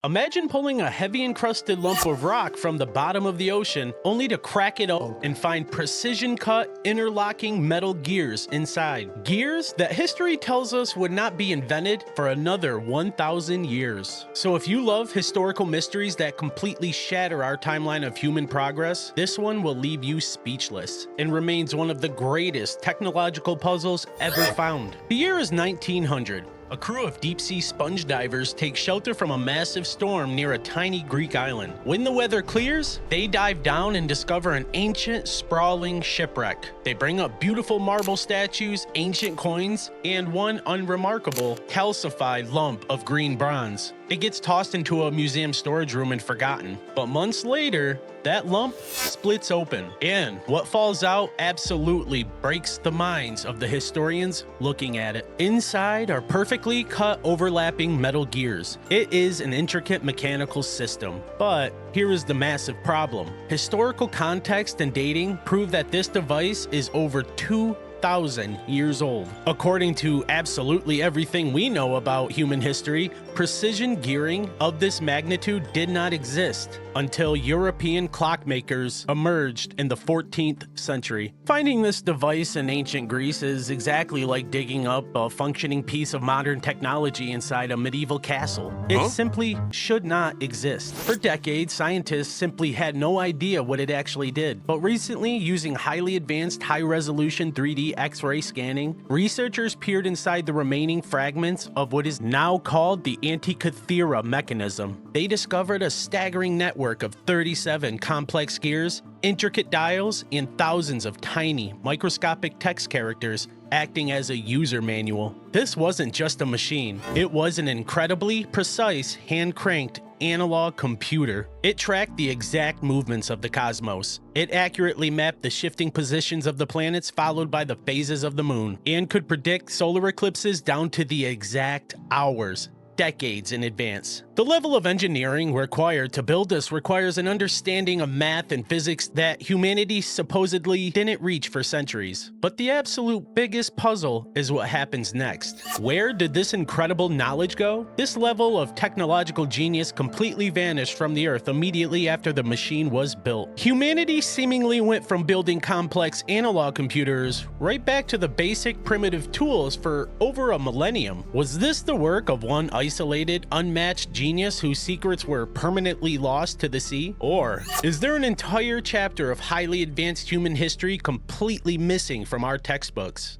Imagine pulling a heavy encrusted lump of rock from the bottom of the ocean only to crack it open and find precision cut, interlocking metal gears inside. Gears that history tells us would not be invented for another 1,000 years. So if you love historical mysteries that completely shatter our timeline of human progress, this one will leave you speechless and remains one of the greatest technological puzzles ever found. The year is 1900. A crew of deep-sea sponge divers take shelter from a massive storm near a tiny Greek island. When the weather clears, they dive down and discover an ancient, sprawling shipwreck. They bring up beautiful marble statues, ancient coins, and one unremarkable, calcified lump of green bronze. It gets tossed into a museum storage room and forgotten. But months later, that lump splits open, and what falls out absolutely breaks the minds of the historians looking at it. Inside are perfectly cut, overlapping metal gears. It is an intricate mechanical system, but here is the massive problem. Historical context and dating prove that this device is over 2,000 years old. According to absolutely everything we know about human history, precision gearing of this magnitude did not exist until European clockmakers emerged in the 14th century. Finding this device in ancient Greece is exactly like digging up a functioning piece of modern technology inside a medieval castle. It simply should not exist. For decades, scientists simply had no idea what it actually did. But recently, using highly advanced high-resolution 3D X-ray scanning, researchers peered inside the remaining fragments of what is now called the Antikythera mechanism. They discovered a staggering network of 37 complex gears, intricate dials, and thousands of tiny, microscopic text characters acting as a user manual. This wasn't just a machine. It was an incredibly precise, hand-cranked analog computer. It tracked the exact movements of the cosmos. It accurately mapped the shifting positions of the planets followed by the phases of the moon, and could predict solar eclipses down to the exact hours, decades in advance. The level of engineering required to build this requires an understanding of math and physics that humanity supposedly didn't reach for centuries. But the absolute biggest puzzle is what happens next. Where did this incredible knowledge go? This level of technological genius completely vanished from the Earth immediately after the machine was built. Humanity seemingly went from building complex analog computers right back to the basic primitive tools for over a millennium. Was this the work of one isolated, unmatched genius whose secrets were permanently lost to the sea? Or is there an entire chapter of highly advanced human history completely missing from our textbooks?